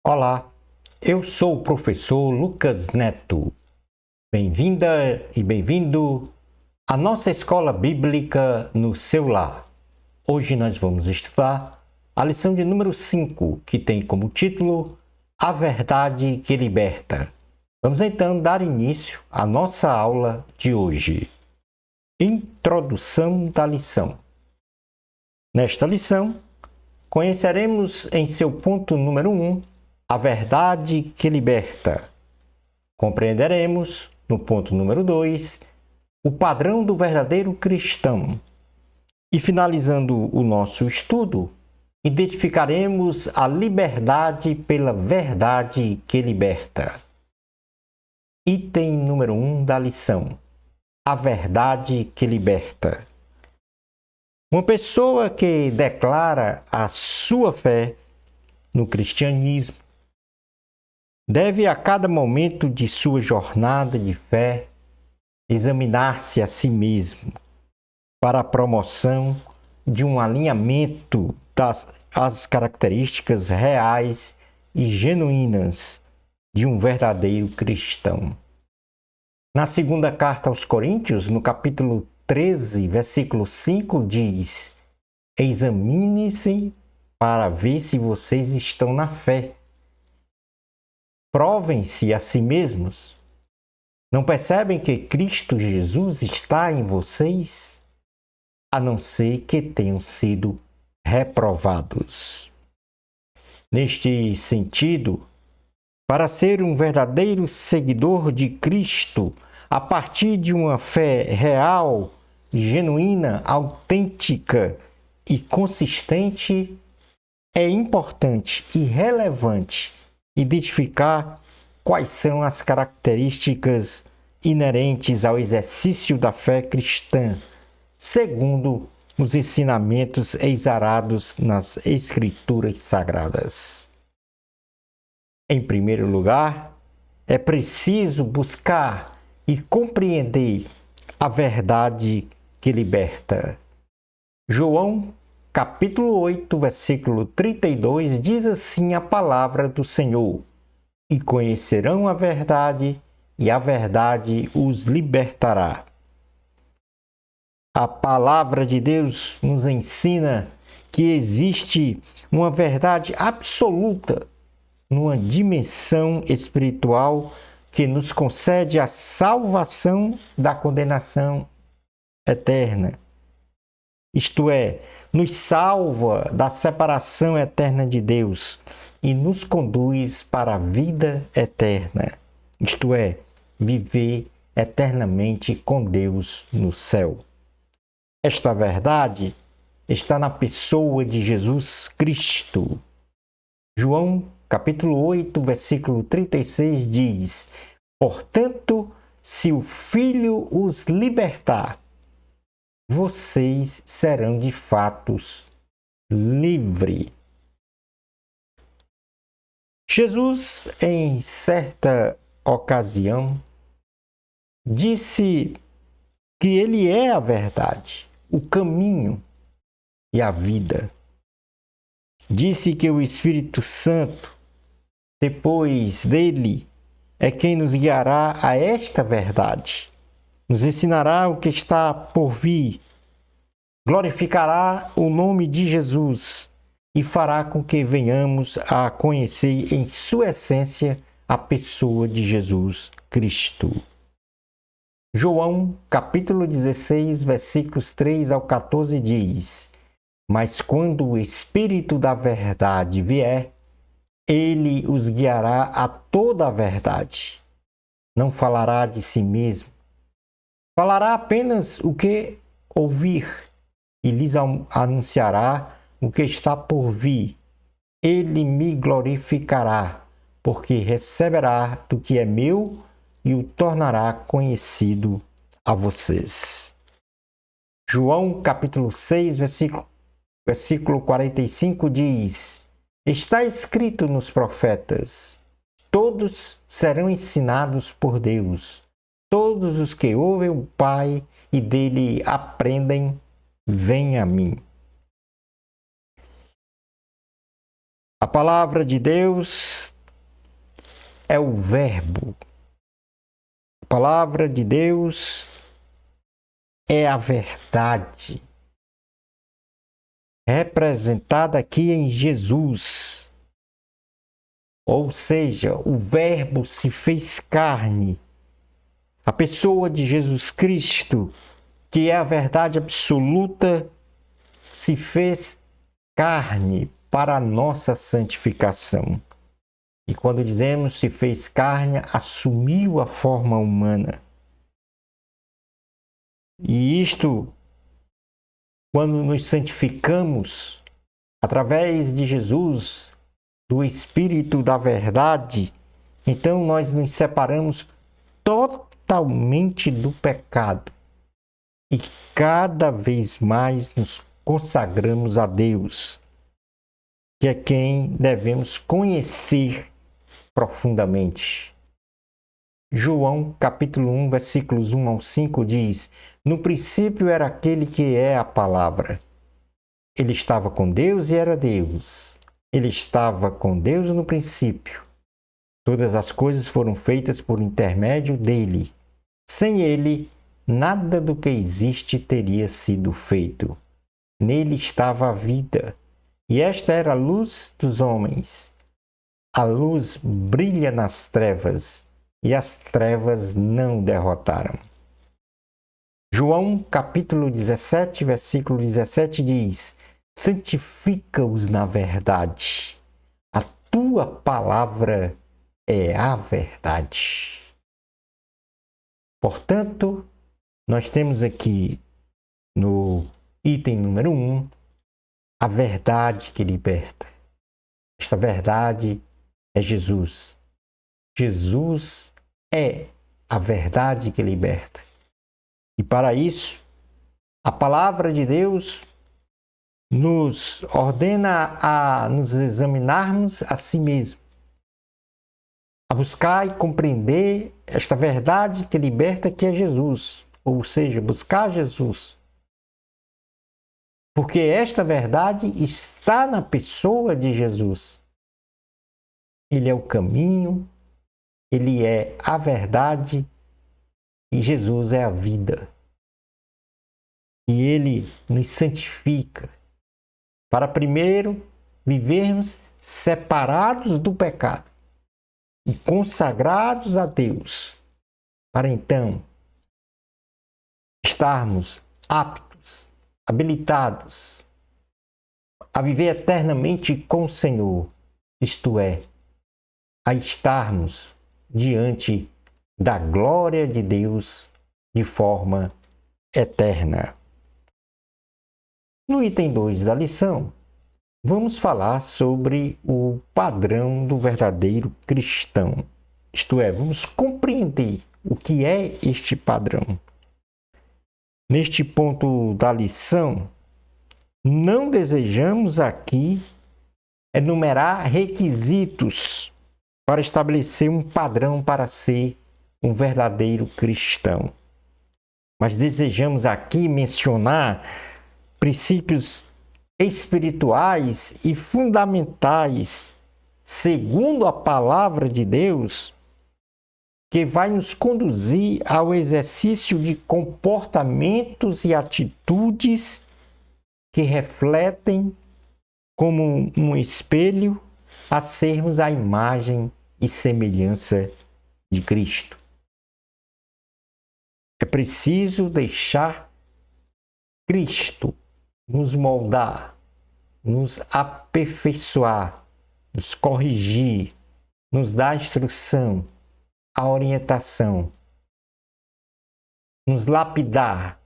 Olá, eu sou o professor Lucas Neto. Bem-vinda e bem-vindo à nossa escola bíblica no seu lar. Hoje nós vamos estudar a lição de número 5, que tem como título A Verdade que Liberta. Vamos então dar início à nossa aula de hoje. Introdução da lição. Nesta lição, conheceremos em seu ponto número 1 a verdade que liberta. Compreenderemos, no ponto número 2, o padrão do verdadeiro cristão. E finalizando o nosso estudo, identificaremos a liberdade pela verdade que liberta. Item número 1 da lição: a verdade que liberta. Uma pessoa que declara a sua fé no cristianismo deve, a cada momento de sua jornada de fé, examinar-se a si mesmo para a promoção de um alinhamento das características reais e genuínas de um verdadeiro cristão. Na segunda carta aos Coríntios, no capítulo 13, versículo 5, diz: examine-se para ver se vocês estão na fé. Provem-se a si mesmos. Não percebem que Cristo Jesus está em vocês, a não ser que tenham sido reprovados. Neste sentido, para ser um verdadeiro seguidor de Cristo, a partir de uma fé real, genuína, autêntica e consistente, é importante e relevante identificar quais são as características inerentes ao exercício da fé cristã, segundo os ensinamentos exarados nas Escrituras Sagradas. Em primeiro lugar, é preciso buscar e compreender a verdade que liberta. João capítulo 8, versículo 32, diz assim a palavra do Senhor: e conhecerão a verdade, e a verdade os libertará. A palavra de Deus nos ensina que existe uma verdade absoluta numa dimensão espiritual que nos concede a salvação da condenação eterna. Isto é, nos salva da separação eterna de Deus e nos conduz para a vida eterna, isto é, viver eternamente com Deus no céu. Esta verdade está na pessoa de Jesus Cristo. João, capítulo 8, versículo 36 diz: portanto, se o Filho os libertar, vocês serão de fato livres. Jesus, em certa ocasião, disse que ele é a verdade, o caminho e a vida. Disse que o Espírito Santo, depois dele, é quem nos guiará a esta verdade. Nos ensinará o que está por vir, glorificará o nome de Jesus e fará com que venhamos a conhecer em sua essência a pessoa de Jesus Cristo. João, capítulo 16, versículos 3 ao 14 diz: mas quando o Espírito da verdade vier, ele os guiará a toda a verdade. Não falará de si mesmo, falará apenas o que ouvir e lhes anunciará o que está por vir. Ele me glorificará, porque receberá do que é meu e o tornará conhecido a vocês. João capítulo 6, versículo 45 diz: está escrito nos profetas: todos serão ensinados por Deus. Todos os que ouvem o Pai e dele aprendem, vêm a mim. A palavra de Deus é o Verbo. A palavra de Deus é a verdade, representada aqui em Jesus. Ou seja, o Verbo se fez carne. A pessoa de Jesus Cristo, que é a verdade absoluta, se fez carne para a nossa santificação. E quando dizemos se fez carne, assumiu a forma humana. E isto, quando nos santificamos, através de Jesus, do Espírito da verdade, então nós nos separamos totalmente do pecado. E cada vez mais nos consagramos a Deus, que é quem devemos conhecer profundamente. João, capítulo 1, versículos 1 ao 5 diz: No princípio era aquele que é a palavra. Ele estava com Deus e era Deus. Ele estava com Deus no princípio. Todas as coisas foram feitas por intermédio dele. Sem ele, nada do que existe teria sido feito. Nele estava a vida, e esta era a luz dos homens. A luz brilha nas trevas, e as trevas não derrotaram. João, capítulo 17, versículo 17 diz: Santifica-os na verdade. A tua palavra é a verdade. Portanto, nós temos aqui no item número 1, a verdade que liberta. Esta verdade é Jesus. Jesus é a verdade que liberta. E para isso, a palavra de Deus nos ordena a nos examinarmos a si mesmo, a buscar e compreender esta verdade que liberta, que é Jesus. Ou seja, buscar Jesus. Porque esta verdade está na pessoa de Jesus. Ele é o caminho, ele é a verdade e Jesus é a vida. E ele nos santifica para primeiro vivermos separados do pecado e consagrados a Deus, para então estarmos aptos, habilitados a viver eternamente com o Senhor, isto é, a estarmos diante da glória de Deus de forma eterna. No item 2 da lição, vamos falar sobre o padrão do verdadeiro cristão. Isto é, vamos compreender o que é este padrão. Neste ponto da lição, não desejamos aqui enumerar requisitos para estabelecer um padrão para ser um verdadeiro cristão. Mas desejamos aqui mencionar princípios espirituais e fundamentais, segundo a palavra de Deus, que vai nos conduzir ao exercício de comportamentos e atitudes que refletem como um espelho a sermos a imagem e semelhança de Cristo. É preciso deixar Cristo nos moldar, nos aperfeiçoar, nos corrigir, nos dar instrução, a orientação, nos lapidar,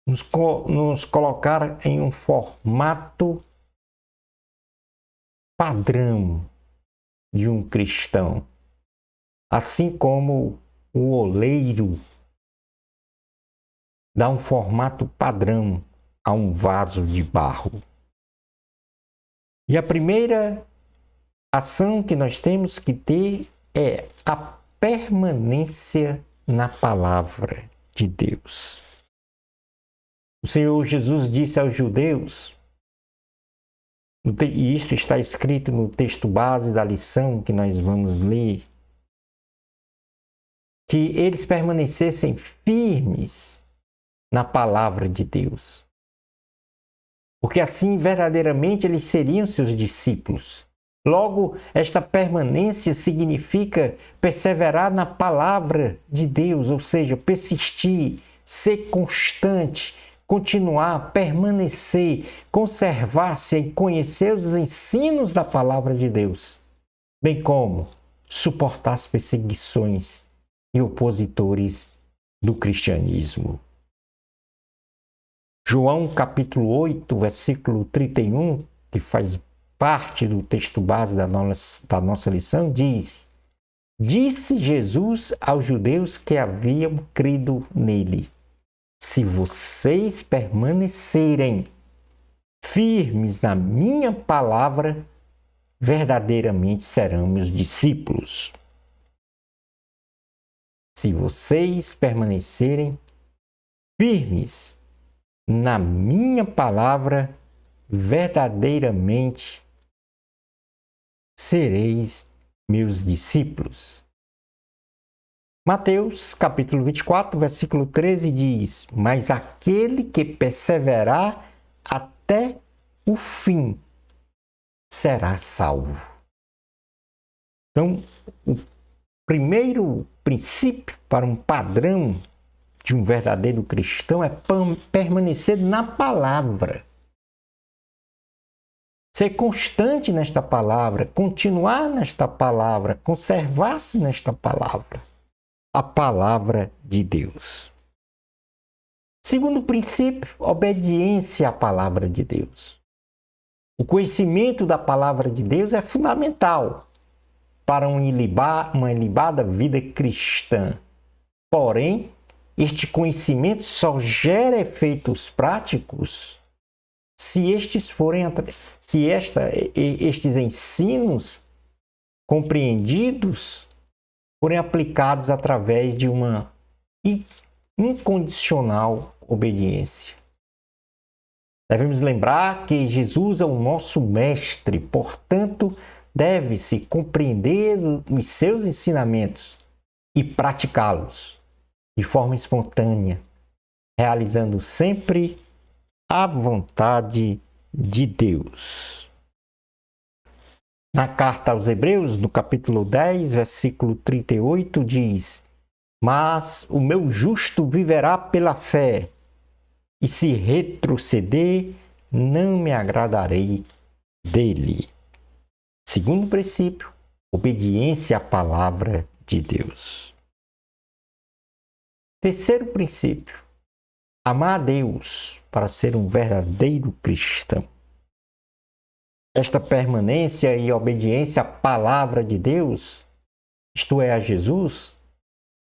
nos colocar em um formato padrão de um cristão, assim como o oleiro dá um formato padrão a um vaso de barro. E a primeira ação que nós temos que ter é a permanência na palavra de Deus. O Senhor Jesus disse aos judeus, e isto está escrito no texto base da lição que nós vamos ler, que eles permanecessem firmes na palavra de Deus. Porque assim, verdadeiramente, eles seriam seus discípulos. Logo, esta permanência significa perseverar na palavra de Deus, ou seja, persistir, ser constante, continuar, permanecer, conservar-se em conhecer os ensinos da palavra de Deus, bem como suportar as perseguições e opositores do cristianismo. João capítulo 8, versículo 31, que faz parte do texto base da nossa lição, diz: Disse Jesus aos judeus que haviam crido nele: Se vocês permanecerem firmes na minha palavra, verdadeiramente serão meus discípulos. Se vocês permanecerem firmes na minha palavra, verdadeiramente sereis meus discípulos. Mateus, capítulo 24, versículo 13 diz: Mas aquele que perseverar até o fim será salvo. Então, o primeiro princípio para um padrão de um verdadeiro cristão é permanecer na palavra. Ser constante nesta palavra, continuar nesta palavra, conservar-se nesta palavra. A palavra de Deus. Segundo princípio, obediência à palavra de Deus. O conhecimento da palavra de Deus é fundamental para uma ilibada vida cristã. Porém, este conhecimento só gera efeitos práticos se estes ensinos compreendidos forem aplicados através de uma incondicional obediência. Devemos lembrar que Jesus é o nosso mestre, portanto, deve-se compreender os seus ensinamentos e praticá-los de forma espontânea, realizando sempre a vontade de Deus. Na carta aos Hebreus, no capítulo 10, versículo 38, diz: Mas o meu justo viverá pela fé, e se retroceder, não me agradarei dele. Segundo princípio, obediência à palavra de Deus. Terceiro princípio, amar a Deus para ser um verdadeiro cristão. Esta permanência e obediência à palavra de Deus, isto é, a Jesus,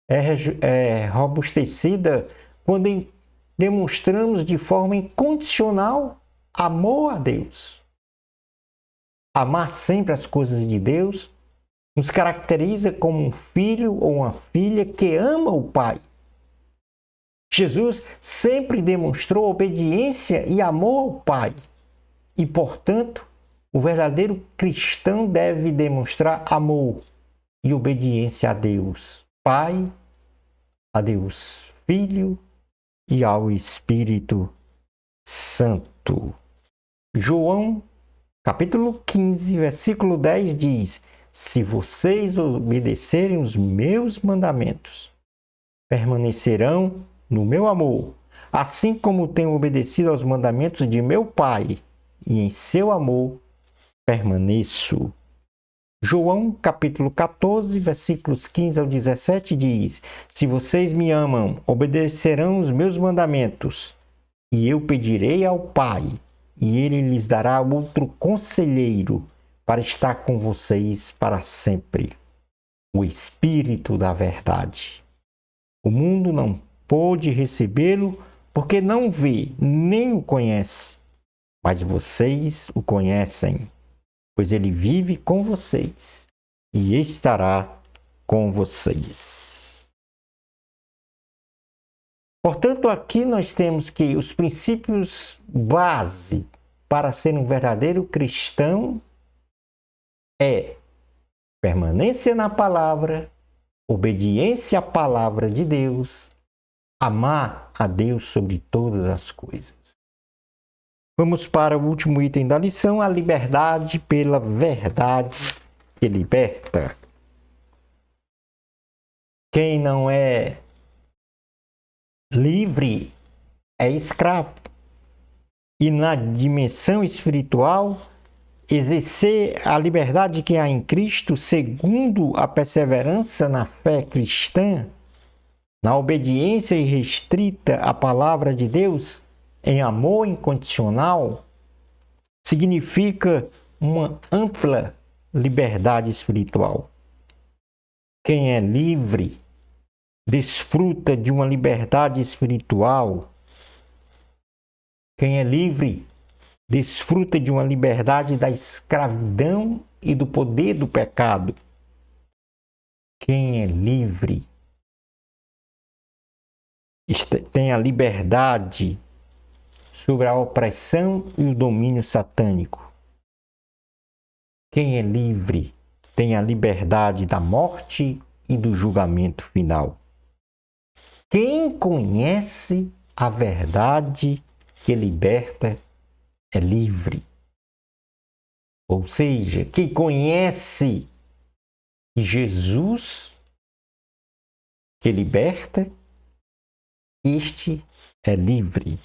é robustecida quando demonstramos de forma incondicional amor a Deus. Amar sempre as coisas de Deus nos caracteriza como um filho ou uma filha que ama o Pai. Jesus sempre demonstrou obediência e amor ao Pai. E, portanto, o verdadeiro cristão deve demonstrar amor e obediência a Deus Pai, a Deus Filho e ao Espírito Santo. João, capítulo 15, versículo 10 diz: Se vocês obedecerem os meus mandamentos, permanecerão no meu amor, assim como tenho obedecido aos mandamentos de meu Pai, e em seu amor permaneço. João, capítulo 14, versículos 15 ao 17 diz: Se vocês me amam, obedecerão os meus mandamentos, e eu pedirei ao Pai, e ele lhes dará outro conselheiro para estar com vocês para sempre, o Espírito da verdade. O mundo não pôde recebê-lo porque não vê nem o conhece, mas vocês o conhecem, pois ele vive com vocês e estará com vocês. Portanto, aqui nós temos que os princípios base para ser um verdadeiro cristão é permanência na palavra, obediência à palavra de Deus, amar a Deus sobre todas as coisas. Vamos para o último item da lição, a liberdade pela verdade que liberta. Quem não é livre é escravo. E na dimensão espiritual, exercer a liberdade que há em Cristo, segundo a perseverança na fé cristã, na obediência irrestrita à palavra de Deus, em amor incondicional, significa uma ampla liberdade espiritual. Quem é livre desfruta de uma liberdade espiritual. Quem é livre desfruta de uma liberdade da escravidão e do poder do pecado. Quem é livre tem a liberdade sobre a opressão e o domínio satânico. Quem é livre tem a liberdade da morte e do julgamento final. Quem conhece a verdade que liberta é livre. Ou seja, quem conhece Jesus que liberta, este é livre.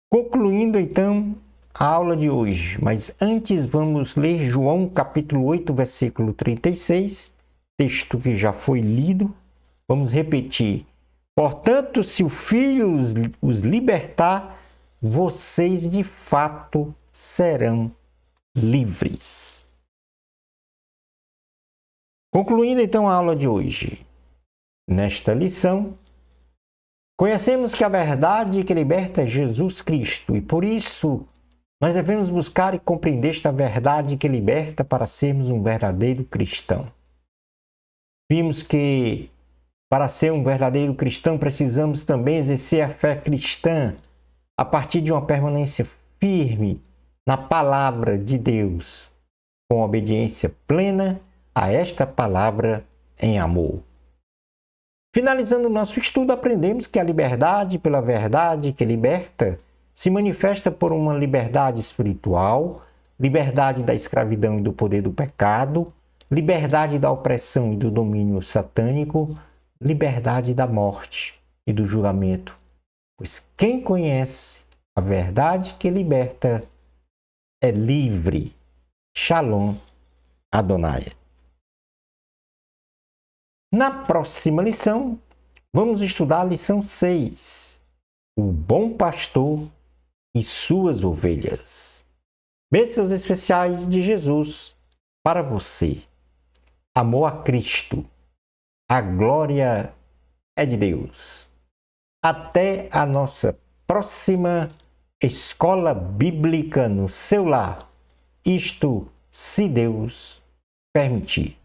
Concluindo então a aula de hoje, mas antes vamos ler João capítulo 8, versículo 36, texto que já foi lido. Vamos repetir. Portanto, se o Filho os libertar, vocês de fato serão livres. Concluindo então a aula de hoje, nesta lição, conhecemos que a verdade que liberta é Jesus Cristo e por isso nós devemos buscar e compreender esta verdade que liberta para sermos um verdadeiro cristão. Vimos que para ser um verdadeiro cristão precisamos também exercer a fé cristã a partir de uma permanência firme na palavra de Deus, com obediência plena a esta palavra em amor. Finalizando o nosso estudo, aprendemos que a liberdade pela verdade que liberta se manifesta por uma liberdade espiritual, liberdade da escravidão e do poder do pecado, liberdade da opressão e do domínio satânico, liberdade da morte e do julgamento. Pois quem conhece a verdade que liberta é livre. Shalom Adonai. Na próxima lição, vamos estudar a lição 6, o bom pastor e suas ovelhas. Bênçãos especiais de Jesus para você. Amor a Cristo. A glória é de Deus. Até a nossa próxima escola bíblica no seu lar. Isto, se Deus permitir.